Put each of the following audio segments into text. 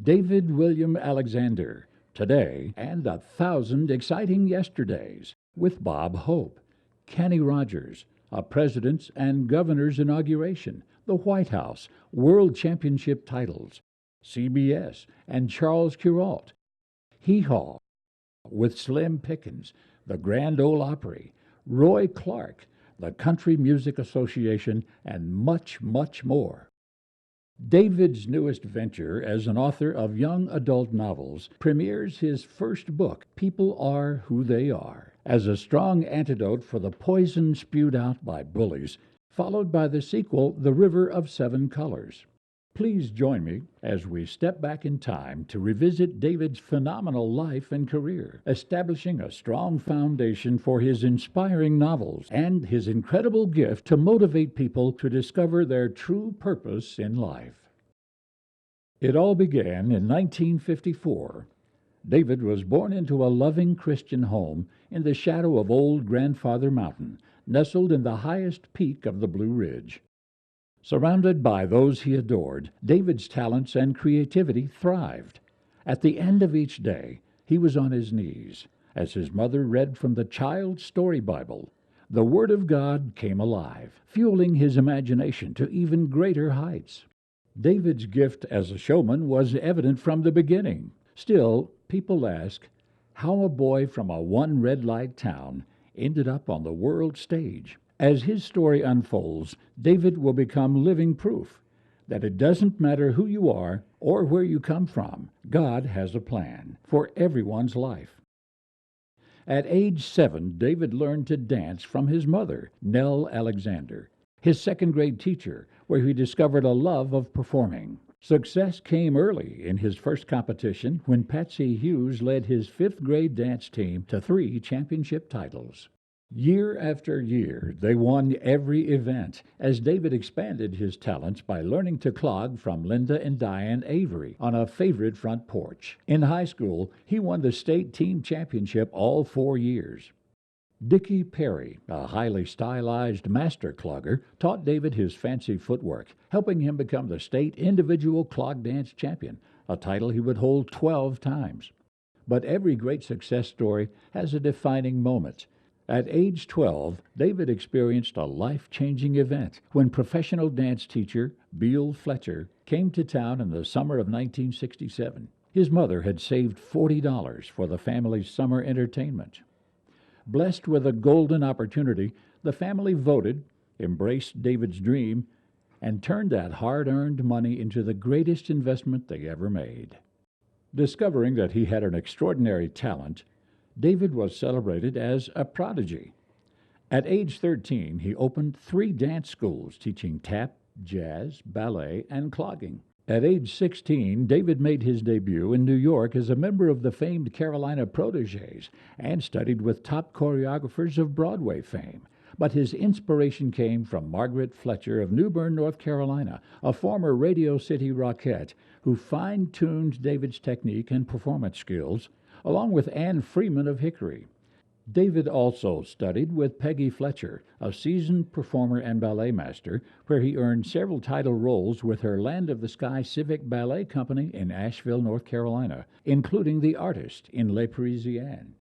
David William Alexander, Today and 1,000 Exciting Yesterdays, with Bob Hope, Kenny Rogers, A President's and Governor's Inauguration, the White House, World Championship titles, CBS, and Charles Kuralt, Hee Haw, with Slim Pickens, the Grand Ole Opry, Roy Clark, the Country Music Association, and much, much more. David's newest venture as an author of young adult novels premieres his first book, People Are Who They Are, as a strong antidote for the poison spewed out by bullies, followed by the sequel, The River of Seven Colors. Please join me as we step back in time to revisit David's phenomenal life and career, establishing a strong foundation for his inspiring novels and his incredible gift to motivate people to discover their true purpose in life. It all began in 1954. David was born into a loving Christian home in the shadow of old Grandfather Mountain, nestled in the highest peak of the Blue Ridge. Surrounded by those he adored, David's talents and creativity thrived. At the end of each day, he was on his knees as his mother read from the Child's Story Bible. The Word of God came alive, fueling his imagination to even greater heights. David's gift as a showman was evident from the beginning. Still, people ask how a boy from a one red light town ended up on the world stage. As his story unfolds, David will become living proof that it doesn't matter who you are or where you come from, God has a plan for everyone's life. At age 7, David learned to dance from his mother, Nell Alexander, his second-grade teacher, where he discovered a love of performing. Success came early in his first competition when Patsy Hughes led his fifth-grade dance team to 3 championship titles. Year after year, they won every event as David expanded his talents by learning to clog from Linda and Diane Avery on a favorite front porch. In high school, he won the state team championship all 4 years. Dickie Perry, a highly stylized master clogger, taught David his fancy footwork, helping him become the state individual clog dance champion, a title he would hold 12 times. But every great success story has a defining moment. At age 12, David experienced a life-changing event when professional dance teacher Beal Fletcher came to town in the summer of 1967. His mother had saved $40 for the family's summer entertainment. Blessed with a golden opportunity, the family voted, embraced David's dream, and turned that hard-earned money into the greatest investment they ever made. Discovering that he had an extraordinary talent, David was celebrated as a prodigy. At age 13, he opened 3 dance schools teaching tap, jazz, ballet, and clogging. At age 16, David made his debut in New York as a member of the famed Carolina Protégés and studied with top choreographers of Broadway fame. But his inspiration came from Margaret Fletcher of New Bern, North Carolina, a former Radio City Rockette who fine-tuned David's technique and performance skills, along with Anne Freeman of Hickory. David also studied with Peggy Fletcher, a seasoned performer and ballet master, where he earned several title roles with her Land of the Sky Civic Ballet Company in Asheville, North Carolina, including The Artist in Les Parisiennes.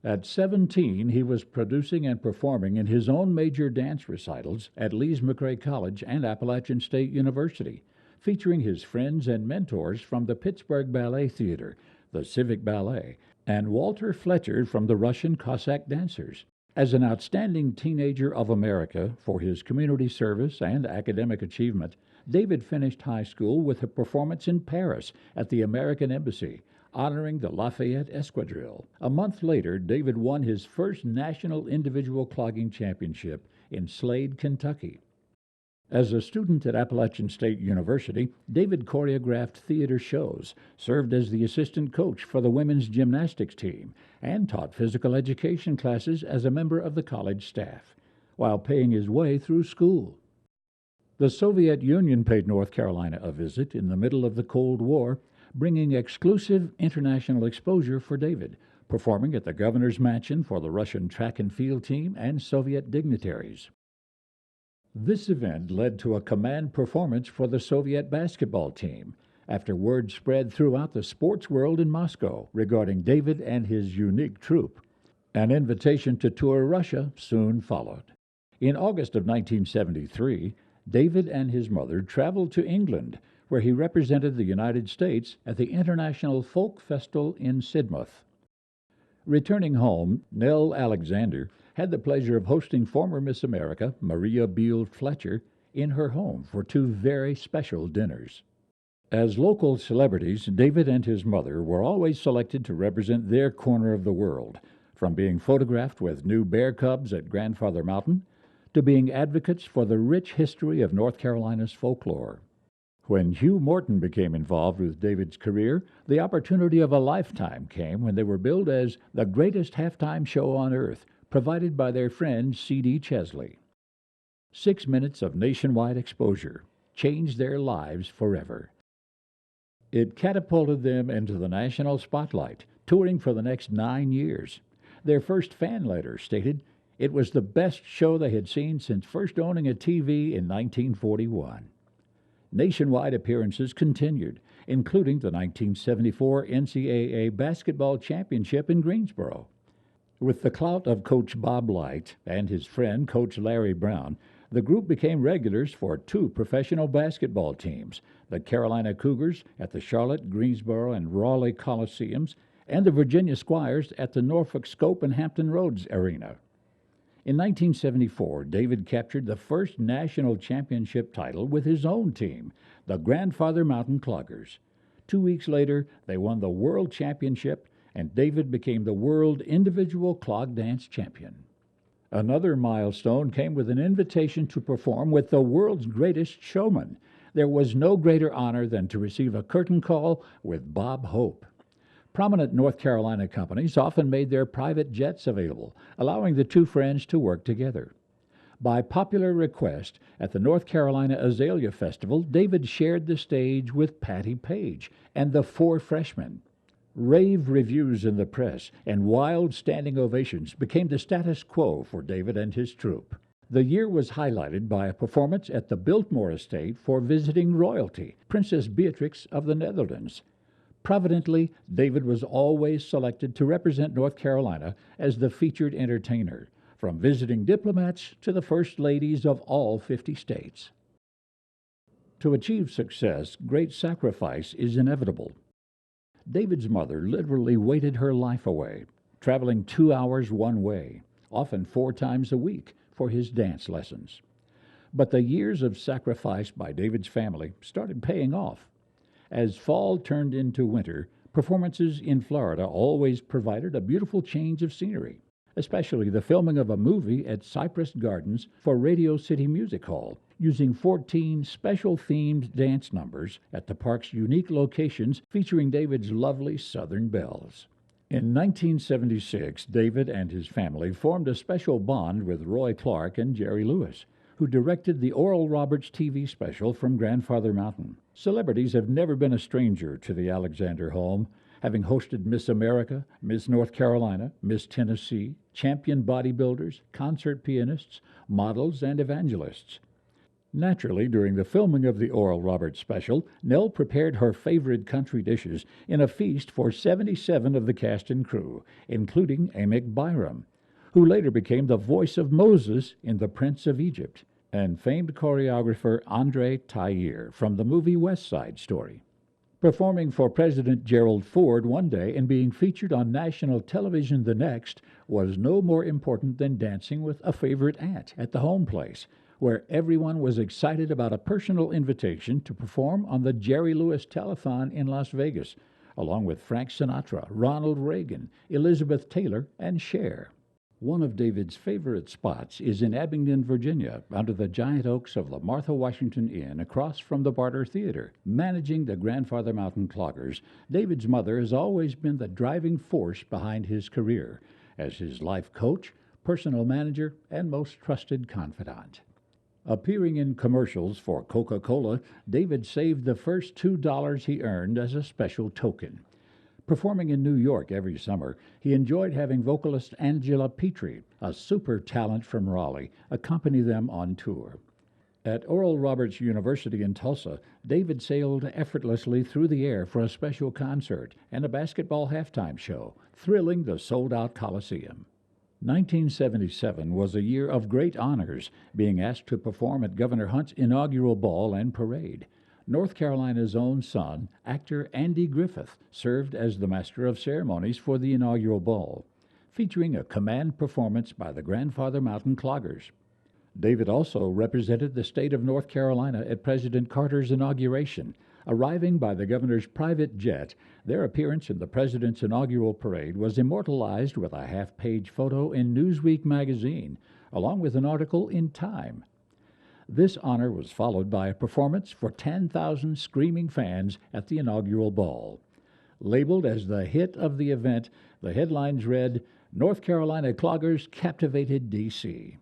At 17, he was producing and performing in his own major dance recitals at Lees-McRae College and Appalachian State University, featuring his friends and mentors from the Pittsburgh Ballet Theater, the Civic Ballet, and Walter Fletcher from the Russian Cossack Dancers. As an outstanding teenager of America for his community service and academic achievement, David finished high school with a performance in Paris at the American Embassy, honoring the Lafayette Esquadrille. A month later, David won his first national individual clogging championship in Slade, Kentucky. As a student at Appalachian State University, David choreographed theater shows, served as the assistant coach for the women's gymnastics team, and taught physical education classes as a member of the college staff, while paying his way through school. The Soviet Union paid North Carolina a visit in the middle of the Cold War, bringing exclusive international exposure for David, performing at the governor's mansion for the Russian track and field team and Soviet dignitaries. This event led to a command performance for the Soviet basketball team, after word spread throughout the sports world in Moscow regarding David and his unique troupe. An invitation to tour Russia soon followed. In August of 1973, David and his mother traveled to England, where he represented the United States at the International Folk Festival in Sidmouth. Returning home, Nell Alexander had the pleasure of hosting former Miss America, Maria Beale Fletcher, in her home for two very special dinners. As local celebrities, David and his mother were always selected to represent their corner of the world, from being photographed with new bear cubs at Grandfather Mountain to being advocates for the rich history of North Carolina's folklore. When Hugh Morton became involved with David's career, the opportunity of a lifetime came when they were billed as the greatest halftime show on earth, provided by their friend C.D. Chesley. 6 minutes of nationwide exposure changed their lives forever. It catapulted them into the national spotlight, touring for the next 9 years. Their first fan letter stated it was the best show they had seen since first owning a TV in 1941. Nationwide appearances continued, including the 1974 NCAA Basketball Championship in Greensboro. With the clout of Coach Bob Light and his friend Coach Larry Brown, the group became regulars for two professional basketball teams, the Carolina Cougars at the Charlotte, Greensboro, and Raleigh Coliseums, and the Virginia Squires at the Norfolk Scope and Hampton Roads Arena. In 1974, David captured the first national championship title with his own team, the Grandfather Mountain Cloggers. 2 weeks later, they won the World Championship, and David became the World Individual Clog Dance Champion. Another milestone came with an invitation to perform with the world's greatest showman. There was no greater honor than to receive a curtain call with Bob Hope. Prominent North Carolina companies often made their private jets available, allowing the two friends to work together. By popular request, at the North Carolina Azalea Festival, David shared the stage with Patti Page and the Four Freshmen. Rave reviews in the press and wild standing ovations became the status quo for David and his troupe. The year was highlighted by a performance at the Biltmore Estate for visiting royalty, Princess Beatrix of the Netherlands. Providently, David was always selected to represent North Carolina as the featured entertainer, from visiting diplomats to the first ladies of all 50 states. To achieve success, great sacrifice is inevitable. David's mother literally waited her life away, traveling 2 hours one way, often 4 times a week, for his dance lessons. But the years of sacrifice by David's family started paying off. As fall turned into winter, performances in Florida always provided a beautiful change of scenery, especially the filming of a movie at Cypress Gardens for Radio City Music Hall, using 14 special-themed dance numbers at the park's unique locations featuring David's lovely Southern belles. In 1976, David and his family formed a special bond with Roy Clark and Jerry Lewis, who directed the Oral Roberts TV special from Grandfather Mountain. Celebrities have never been a stranger to the Alexander home, having hosted Miss America, Miss North Carolina, Miss Tennessee, champion bodybuilders, concert pianists, models, and evangelists. Naturally, during the filming of the Oral Roberts special, Nell prepared her favorite country dishes in a feast for 77 of the cast and crew, including Amick Byram, who later became the voice of Moses in The Prince of Egypt, and famed choreographer Andre Tailleur from the movie West Side Story. Performing for President Gerald Ford one day and being featured on national television the next was no more important than dancing with a favorite aunt at the home place, where everyone was excited about a personal invitation to perform on the Jerry Lewis Telethon in Las Vegas, along with Frank Sinatra, Ronald Reagan, Elizabeth Taylor, and Cher. One of David's favorite spots is in Abingdon, Virginia, under the giant oaks of the Martha Washington Inn across from the Barter Theater. Managing the Grandfather Mountain Cloggers, David's mother has always been the driving force behind his career, as his life coach, personal manager, and most trusted confidant. Appearing in commercials for Coca-Cola, David saved the first $2 he earned as a special token. Performing in New York every summer, he enjoyed having vocalist Angela Petrie, a super talent from Raleigh, accompany them on tour. At Oral Roberts University in Tulsa, David sailed effortlessly through the air for a special concert and a basketball halftime show, thrilling the sold-out Coliseum. 1977 was a year of great honors, being asked to perform at Governor Hunt's inaugural ball and parade. North Carolina's own son, actor Andy Griffith, served as the master of ceremonies for the inaugural ball, featuring a command performance by the Grandfather Mountain Cloggers. David also represented the state of North Carolina at President Carter's inauguration. Arriving by the governor's private jet, their appearance in the president's inaugural parade was immortalized with a half-page photo in Newsweek magazine, along with an article in Time. This honor was followed by a performance for 10,000 screaming fans at the inaugural ball. Labeled as the hit of the event, the headlines read, "North Carolina Cloggers Captivated D.C."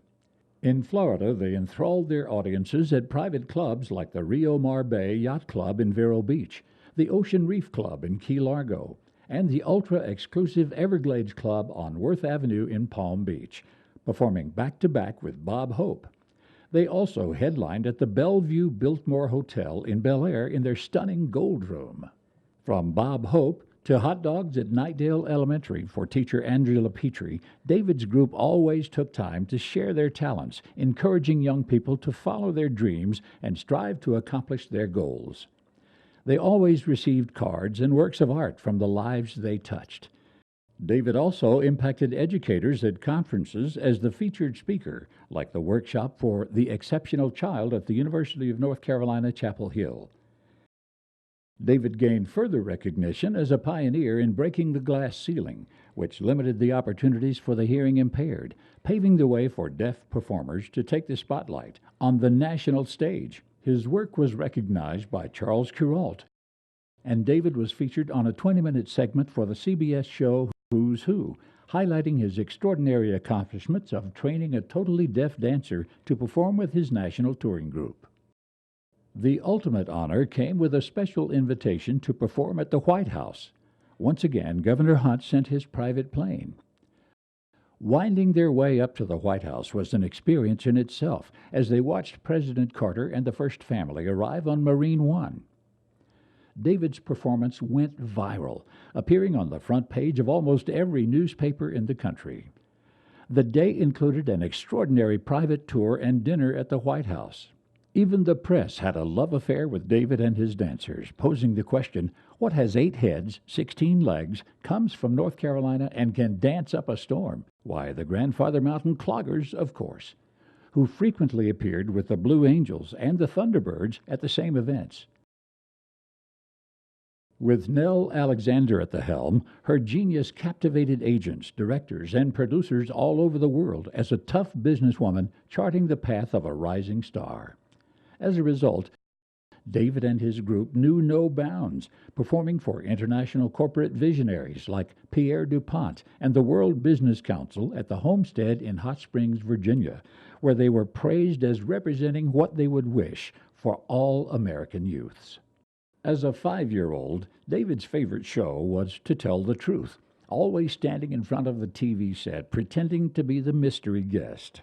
In Florida, they enthralled their audiences at private clubs like the Rio Mar Bay Yacht Club in Vero Beach, the Ocean Reef Club in Key Largo, and the ultra-exclusive Everglades Club on Worth Avenue in Palm Beach, performing back-to-back with Bob Hope. They also headlined at the Bellevue Biltmore Hotel in Bel Air in their stunning Gold Room. From Bob Hope to hot dogs at Knightdale Elementary for teacher Angela Petrie, David's group always took time to share their talents, encouraging young people to follow their dreams and strive to accomplish their goals. They always received cards and works of art from the lives they touched. David also impacted educators at conferences as the featured speaker, like the workshop for The Exceptional Child at the University of North Carolina, Chapel Hill. David gained further recognition as a pioneer in breaking the glass ceiling, which limited the opportunities for the hearing impaired, paving the way for deaf performers to take the spotlight on the national stage. His work was recognized by Charles Kuralt, and David was featured on a 20-minute segment for the CBS show Who's Who, highlighting his extraordinary accomplishments of training a totally deaf dancer to perform with his national touring group. The ultimate honor came with a special invitation to perform at the White House. Once again, Governor Hunt sent his private plane. Winding their way up to the White House was an experience in itself as they watched President Carter and the First Family arrive on Marine One. David's performance went viral, appearing on the front page of almost every newspaper in the country. The day included an extraordinary private tour and dinner at the White House. Even the press had a love affair with David and his dancers, posing the question, what has 8 heads, 16 legs, comes from North Carolina, and can dance up a storm? Why, the Grandfather Mountain Cloggers, of course, who frequently appeared with the Blue Angels and the Thunderbirds at the same events. With Nell Alexander at the helm, her genius captivated agents, directors, and producers all over the world as a tough businesswoman charting the path of a rising star. As a result, David and his group knew no bounds, performing for international corporate visionaries like Pierre DuPont and the World Business Council at the Homestead in Hot Springs, Virginia, where they were praised as representing what they would wish for all American youths. As a 5-year-old, David's favorite show was To Tell the Truth, always standing in front of the TV set, pretending to be the mystery guest.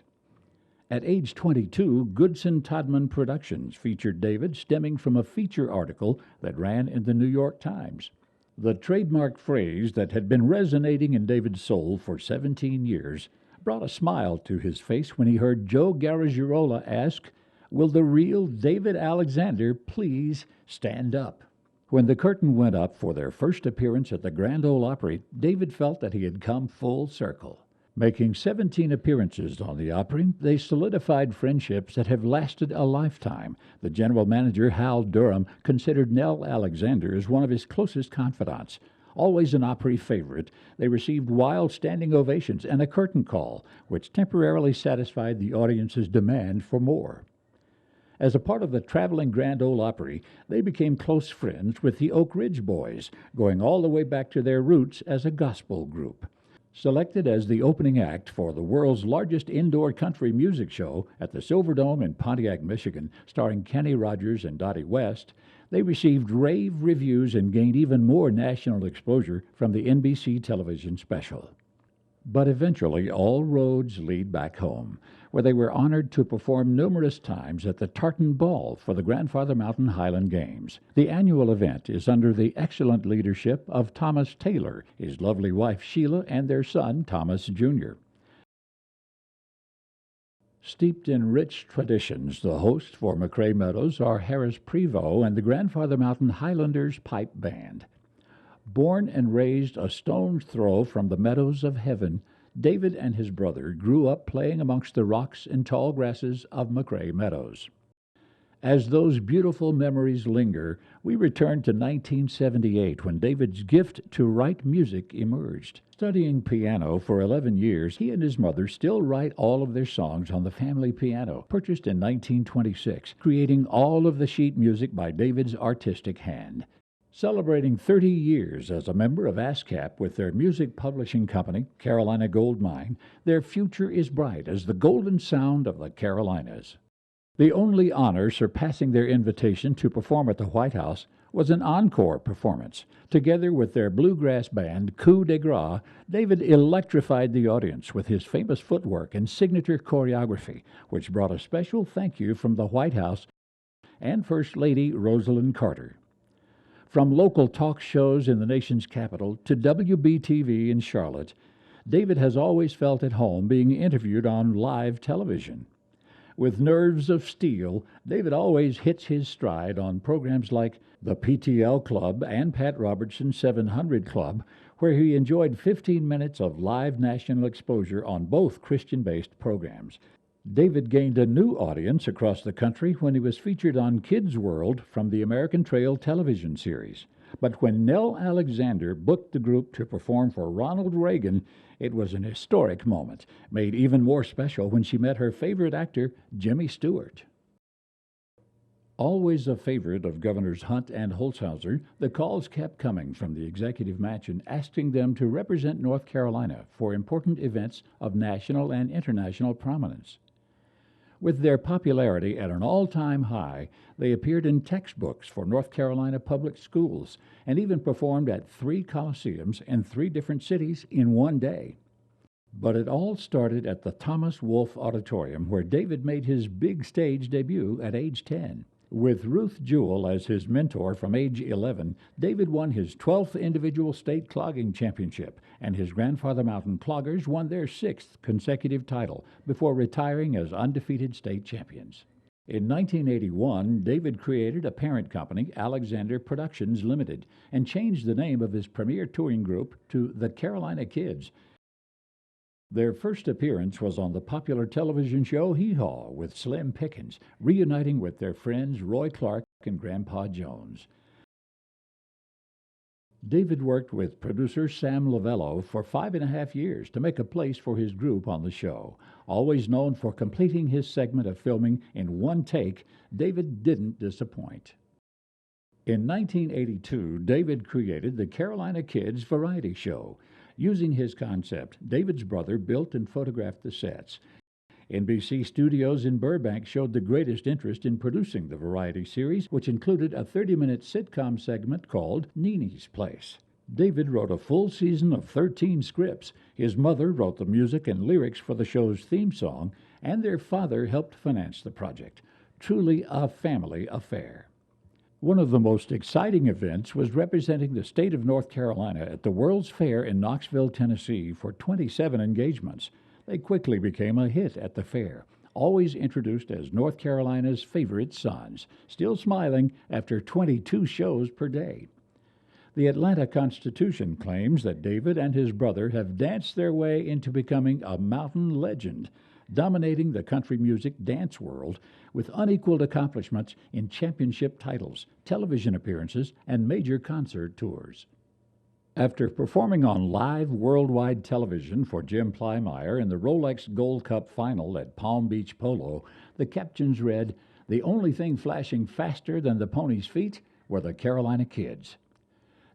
At age 22, Goodson Todman Productions featured David, stemming from a feature article that ran in the New York Times. The trademark phrase that had been resonating in David's soul for 17 years brought a smile to his face when he heard Joe Garagiola ask, "Will the real David Alexander please stand up?" When the curtain went up for their first appearance at the Grand Ole Opry, David felt that he had come full circle. Making 17 appearances on the Opry, they solidified friendships that have lasted a lifetime. The general manager, Hal Durham, considered Nell Alexander as one of his closest confidants. Always an Opry favorite, they received wild standing ovations and a curtain call, which temporarily satisfied the audience's demand for more. As a part of the traveling Grand Ole Opry, they became close friends with the Oak Ridge Boys, going all the way back to their roots as a gospel group. Selected as the opening act for the world's largest indoor country music show at the Silverdome in Pontiac, Michigan, starring Kenny Rogers and Dottie West, they received rave reviews and gained even more national exposure from the NBC television special. But eventually, all roads lead back home, where they were honored to perform numerous times at the Tartan Ball for the Grandfather Mountain Highland Games. The annual event is under the excellent leadership of Thomas Taylor, his lovely wife Sheila, and their son Thomas Jr. Steeped in rich traditions, the hosts for McRae Meadows are Harris Prevost and the Grandfather Mountain Highlanders Pipe Band. Born and raised a stone's throw from the meadows of heaven, David and his brother grew up playing amongst the rocks and tall grasses of McRae Meadows. As those beautiful memories linger, we return to 1978 when David's gift to write music emerged. Studying piano for 11 years, he and his mother still write all of their songs on the family piano, purchased in 1926, creating all of the sheet music by David's artistic hand. Celebrating 30 years as a member of ASCAP with their music publishing company, Carolina Gold Mine, their future is bright as the golden sound of the Carolinas. The only honor surpassing their invitation to perform at the White House was an encore performance. Together with their bluegrass band, Coup de Grace, David electrified the audience with his famous footwork and signature choreography, which brought a special thank you from the White House and First Lady Rosalind Carter. From local talk shows in the nation's capital to WBTV in Charlotte, David has always felt at home being interviewed on live television. With nerves of steel, David always hits his stride on programs like the PTL Club and Pat Robertson's 700 Club, where he enjoyed 15 minutes of live national exposure on both Christian-based programs. David gained a new audience across the country when he was featured on Kids World from the American Trail television series. But when Nell Alexander booked the group to perform for Ronald Reagan, it was an historic moment, made even more special when she met her favorite actor, Jimmy Stewart. Always a favorite of Governors Hunt and Holzhauser, the calls kept coming from the executive mansion asking them to represent North Carolina for important events of national and international prominence. With their popularity at an all-time high, they appeared in textbooks for North Carolina public schools and even performed at 3 coliseums in 3 different cities in one day. But it all started at the Thomas Wolfe Auditorium, where David made his big stage debut at age 10. With Ruth Jewell as his mentor from age 11, David won his 12th individual state clogging championship, and his Grandfather Mountain Cloggers won their 6th consecutive title before retiring as undefeated state champions. In 1981, David created a parent company, Alexander Productions Limited, and changed the name of his premier touring group to the Carolina Kids. Their first appearance was on the popular television show Hee Haw with Slim Pickens, reuniting with their friends Roy Clark and Grandpa Jones. David worked with producer Sam Lovello for 5.5 years to make a place for his group on the show. Always known for completing his segment of filming in one take, David didn't disappoint. In 1982, David created the Carolina Kids variety show. Using his concept, David's brother built and photographed the sets. NBC Studios in Burbank showed the greatest interest in producing the variety series, which included a 30-minute sitcom segment called Nene's Place. David wrote a full season of 13 scripts. His mother wrote the music and lyrics for the show's theme song, and their father helped finance the project. Truly a family affair. One of the most exciting events was representing the state of North Carolina at the World's Fair in Knoxville, Tennessee for 27 engagements. They quickly became a hit at the fair, always introduced as North Carolina's favorite sons, still smiling after 22 shows per day. The Atlanta Constitution claims that David and his brother have danced their way into becoming a mountain legend, dominating the country music dance world with unequaled accomplishments in championship titles, television appearances, and major concert tours. After performing on live worldwide television for Jim Plymire in the Rolex Gold Cup final at Palm Beach Polo, the captions read, "The only thing flashing faster than the pony's feet were the Carolina Kids."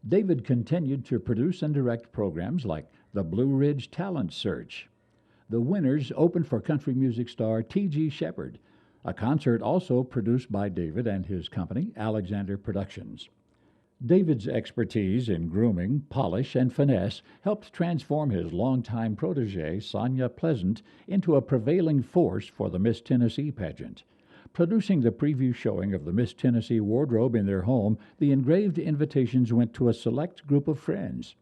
David continued to produce and direct programs like the Blue Ridge Talent Search. The winners opened for country music star T.G. Shepherd, a concert also produced by David and his company, Alexander Productions. David's expertise in grooming, polish, and finesse helped transform his longtime protege, Sonia Pleasant, into a prevailing force for the Miss Tennessee pageant. Producing the preview showing of the Miss Tennessee wardrobe in their home, the engraved invitations went to a select group of friends.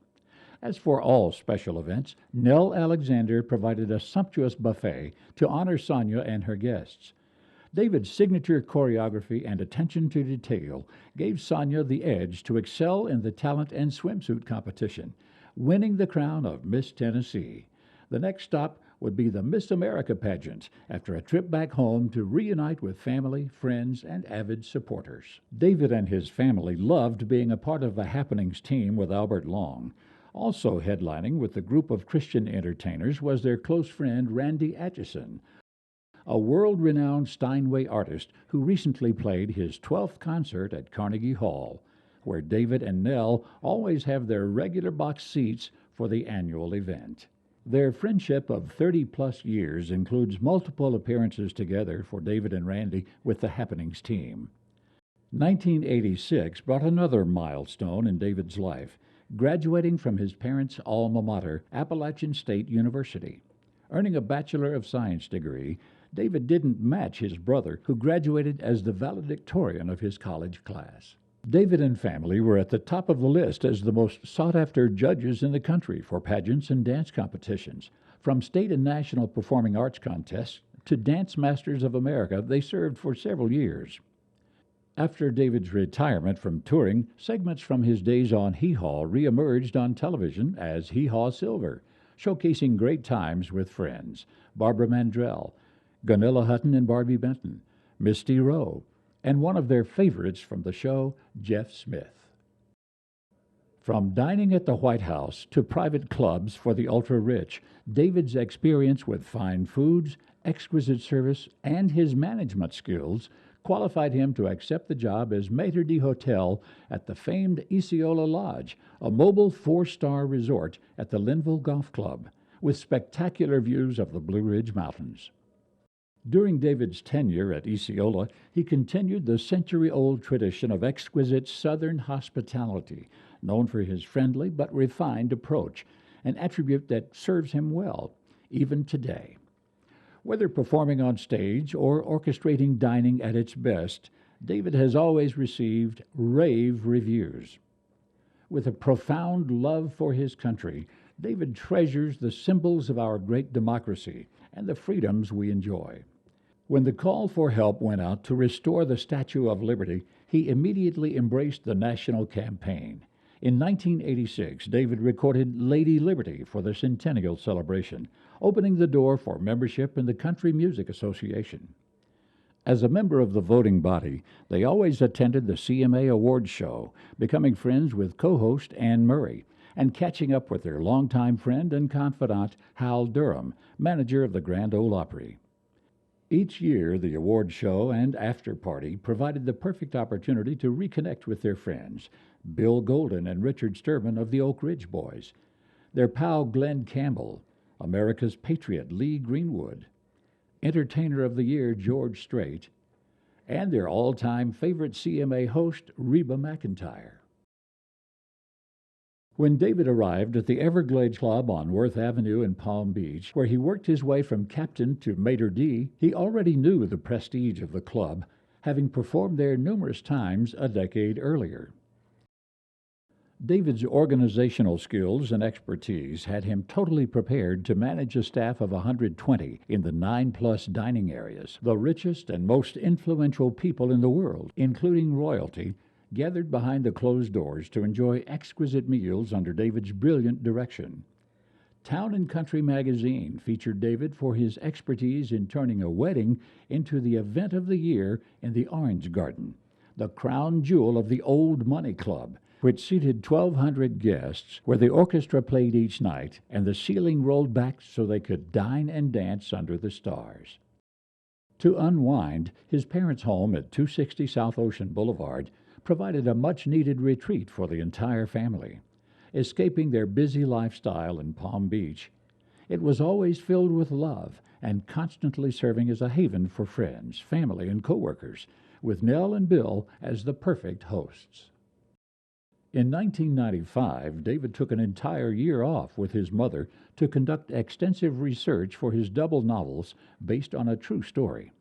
As for all special events, Nell Alexander provided a sumptuous buffet to honor Sonia and her guests. David's signature choreography and attention to detail gave Sonia the edge to excel in the talent and swimsuit competition, winning the crown of Miss Tennessee. The next stop would be the Miss America pageant after a trip back home to reunite with family, friends, and avid supporters. David and his family loved being a part of the Happenings team with Albert Long. Also headlining with the group of Christian entertainers was their close friend Randy Atchison, a world-renowned Steinway artist who recently played his 12th concert at Carnegie Hall, where David and Nell always have their regular box seats for the annual event. Their friendship of 30-plus years includes multiple appearances together for David and Randy with the Happenings team. 1986 brought another milestone in David's life, graduating from his parents' alma mater, Appalachian State University. Earning a Bachelor of Science degree, David didn't match his brother, who graduated as the valedictorian of his college class. David and family were at the top of the list as the most sought-after judges in the country for pageants and dance competitions. From state and national performing arts contests to Dance Masters of America, they served for several years. After David's retirement from touring, segments from his days on Hee Haw reemerged on television as Hee Haw Silver, showcasing great times with friends: Barbara Mandrell, Gunilla Hutton and Barbie Benton, Misty Rowe, and one of their favorites from the show, Jeff Smith. From dining at the White House to private clubs for the ultra-rich, David's experience with fine foods, exquisite service, and his management skills qualified him to accept the job as maitre d'hotel at the famed Isiola Lodge, a mobile 4-star resort at the Linville Golf Club, with spectacular views of the Blue Ridge Mountains. During David's tenure at Isiola, he continued the century-old tradition of exquisite Southern hospitality, known for his friendly but refined approach, an attribute that serves him well, even today. Whether performing on stage or orchestrating dining at its best, David has always received rave reviews. With a profound love for his country, David treasures the symbols of our great democracy and the freedoms we enjoy. When the call for help went out to restore the Statue of Liberty, he immediately embraced the national campaign. In 1986, David recorded Lady Liberty for the centennial celebration, opening the door for membership in the Country Music Association. As a member of the voting body, they always attended the CMA Awards show, becoming friends with co-host Anne Murray, and catching up with their longtime friend and confidant, Hal Durham, manager of the Grand Ole Opry. Each year, the award show and after-party provided the perfect opportunity to reconnect with their friends, Bill Golden and Richard Sturman of the Oak Ridge Boys, their pal Glenn Campbell, America's Patriot Lee Greenwood, Entertainer of the Year George Strait, and their all-time favorite CMA host Reba McEntire. When David arrived at the Everglades Club on Worth Avenue in Palm Beach, where he worked his way from captain to maitre d', he already knew the prestige of the club, having performed there numerous times a decade earlier. David's organizational skills and expertise had him totally prepared to manage a staff of 120 in the 9-plus dining areas, the richest and most influential people in the world, including royalty, gathered behind the closed doors to enjoy exquisite meals under David's brilliant direction. Town and Country magazine featured David for his expertise in turning a wedding into the event of the year in the Orange Garden, the crown jewel of the Old Money Club, which seated 1,200 guests, where the orchestra played each night and the ceiling rolled back so they could dine and dance under the stars. To unwind, his parents' home at 260 South Ocean Boulevard provided a much-needed retreat for the entire family. Escaping their busy lifestyle in Palm Beach, it was always filled with love and constantly serving as a haven for friends, family, and coworkers, with Nell and Bill as the perfect hosts. In 1995, David took an entire year off with his mother to conduct extensive research for his double novels based on a true story.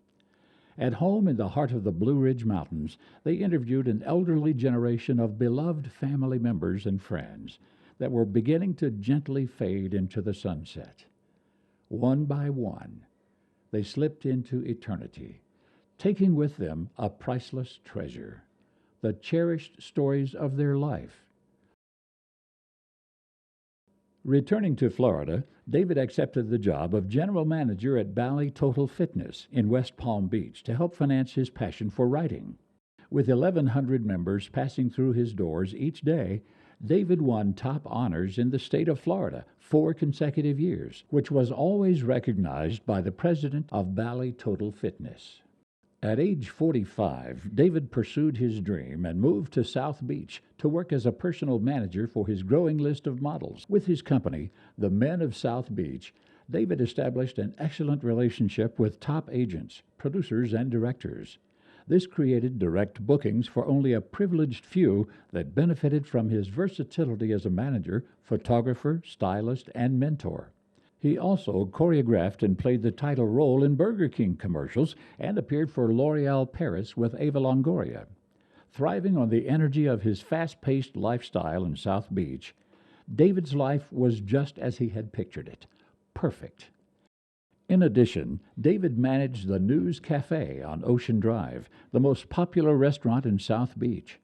At home in the heart of the Blue Ridge Mountains, they interviewed an elderly generation of beloved family members and friends that were beginning to gently fade into the sunset. One by one, they slipped into eternity, taking with them a priceless treasure, the cherished stories of their life. Returning to Florida, David accepted the job of general manager at Bally Total Fitness in West Palm Beach to help finance his passion for writing. With 1,100 members passing through his doors each day, David won top honors in the state of Florida 4 consecutive years, which was always recognized by the president of Bally Total Fitness. At age 45, David pursued his dream and moved to South Beach to work as a personal manager for his growing list of models. With his company, the Men of South Beach, David established an excellent relationship with top agents, producers, and directors. This created direct bookings for only a privileged few that benefited from his versatility as a manager, photographer, stylist, and mentor. He also choreographed and played the title role in Burger King commercials and appeared for L'Oreal Paris with Eva Longoria. Thriving on the energy of his fast-paced lifestyle in South Beach, David's life was just as he had pictured it, perfect. In addition, David managed the News Cafe on Ocean Drive, the most popular restaurant in South Beach.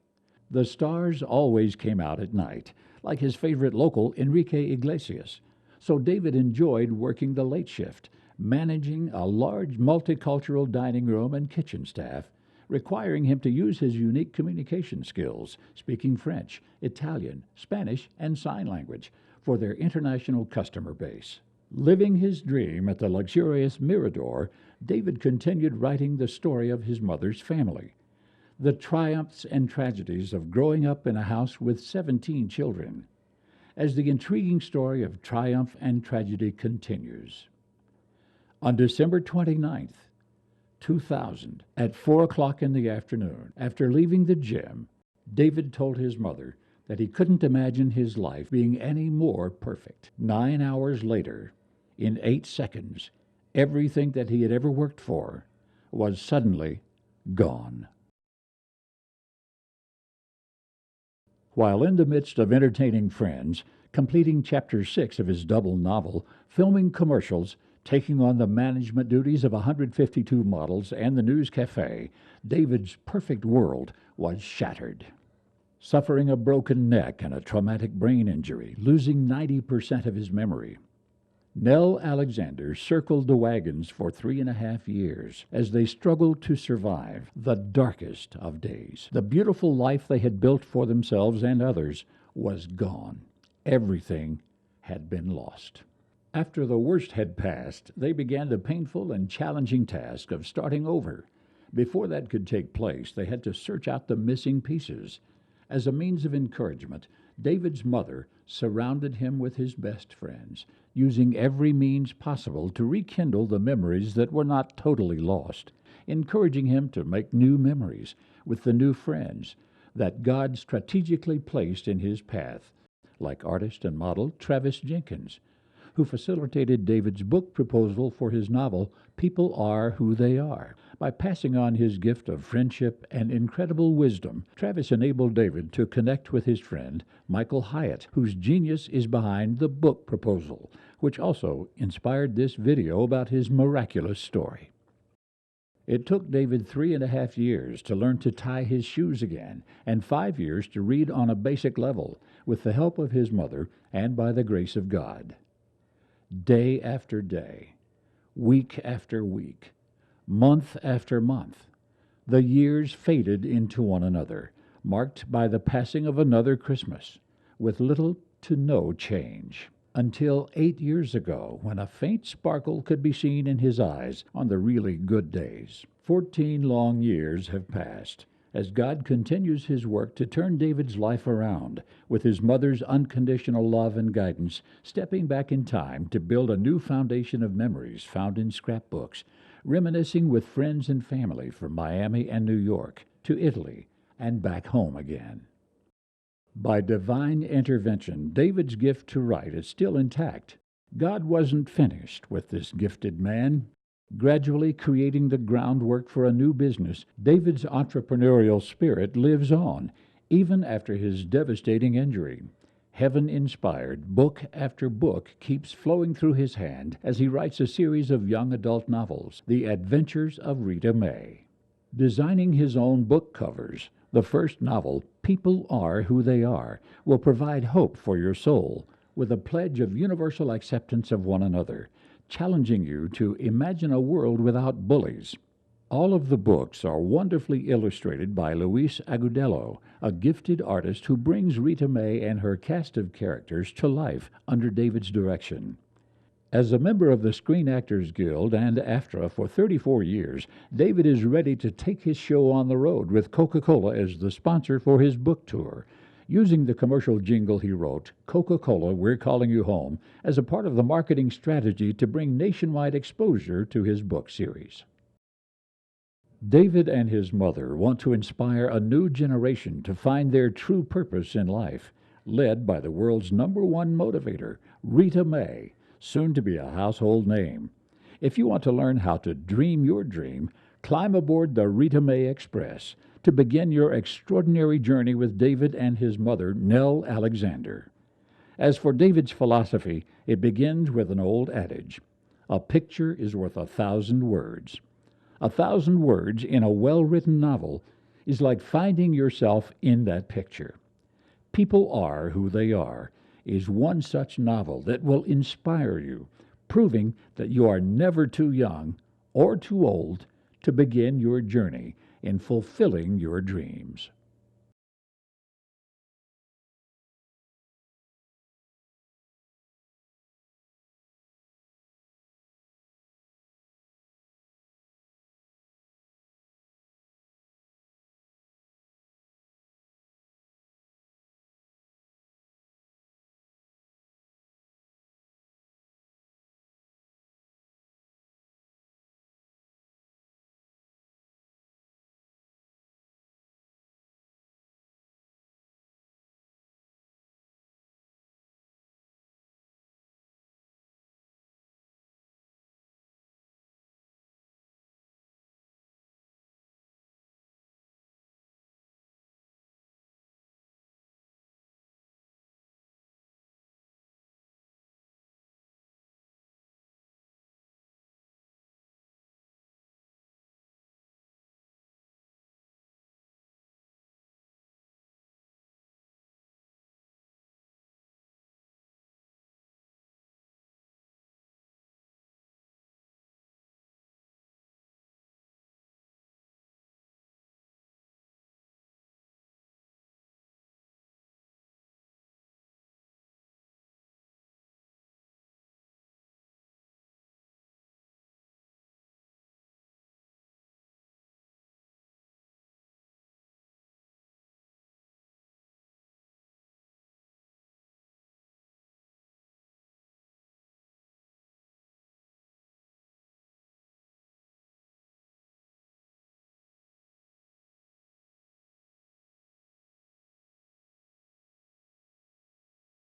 The stars always came out at night, like his favorite local, Enrique Iglesias. So David enjoyed working the late shift, managing a large multicultural dining room and kitchen staff, requiring him to use his unique communication skills, speaking French, Italian, Spanish, and sign language for their international customer base. Living his dream at the luxurious Mirador, David continued writing the story of his mother's family, the triumphs and tragedies of growing up in a house with 17 children, as the intriguing story of triumph and tragedy continues. On December 29th, 2000, at 4 o'clock in the afternoon, after leaving the gym, David told his mother that he couldn't imagine his life being any more perfect. 9 hours later, in 8 seconds, everything that he had ever worked for was suddenly gone. While in the midst of entertaining friends, completing Chapter 6 of his double novel, filming commercials, taking on the management duties of 152 models and the News Cafe, David's perfect world was shattered. Suffering a broken neck and a traumatic brain injury, losing 90% of his memory, Nell Alexander circled the wagons for 3.5 years as they struggled to survive the darkest of days. The beautiful life they had built for themselves and others was gone. Everything had been lost. After the worst had passed, they began the painful and challenging task of starting over. Before that could take place, they had to search out the missing pieces. As a means of encouragement, David's mother surrounded him with his best friends, using every means possible to rekindle the memories that were not totally lost, encouraging him to make new memories with the new friends that God strategically placed in his path, like artist and model Travis Jenkins, who facilitated David's book proposal for his novel, People Are Who They Are. By passing on his gift of friendship and incredible wisdom, Travis enabled David to connect with his friend, Michael Hyatt, whose genius is behind the book proposal, which also inspired this video about his miraculous story. It took David 3.5 years to learn to tie his shoes again, and 5 years to read on a basic level, with the help of his mother and by the grace of God. Day after day, week after week, month after month, the years faded into one another, marked by the passing of another Christmas, with little to no change, until 8 years ago, when a faint sparkle could be seen in his eyes on the really good days. 14 long years have passed, as God continues his work to turn David's life around, with his mother's unconditional love and guidance, stepping back in time to build a new foundation of memories found in scrapbooks, reminiscing with friends and family from Miami and New York to Italy and back home again. By divine intervention, David's gift to write is still intact. God wasn't finished with this gifted man. Gradually creating the groundwork for a new business, David's entrepreneurial spirit lives on, even after his devastating injury. Heaven inspired, book after book keeps flowing through his hand as he writes a series of young adult novels, The Adventures of Rita May. Designing his own book covers, the first novel, People Are Who They Are, will provide hope for your soul with a pledge of universal acceptance of one another, challenging you to imagine a world without bullies. All of the books are wonderfully illustrated by Luis Agudelo, a gifted artist who brings Rita May and her cast of characters to life under David's direction. As a member of the Screen Actors Guild and AFTRA for 34 years, David is ready to take his show on the road with Coca-Cola as the sponsor for his book tour. Using the commercial jingle he wrote, Coca-Cola, We're Calling You Home, as a part of the marketing strategy to bring nationwide exposure to his book series. David and his mother want to inspire a new generation to find their true purpose in life, led by the world's #1 motivator, Rita May, soon to be a household name. If you want to learn how to dream your dream, climb aboard the Rita May Express to begin your extraordinary journey with David and his mother, Nell Alexander. As for David's philosophy, it begins with an old adage: a picture is worth 1,000 words. 1,000 words in a well-written novel is like finding yourself in that picture. People Are Who They Are is one such novel that will inspire you, proving that you are never too young or too old to begin your journey in fulfilling your dreams.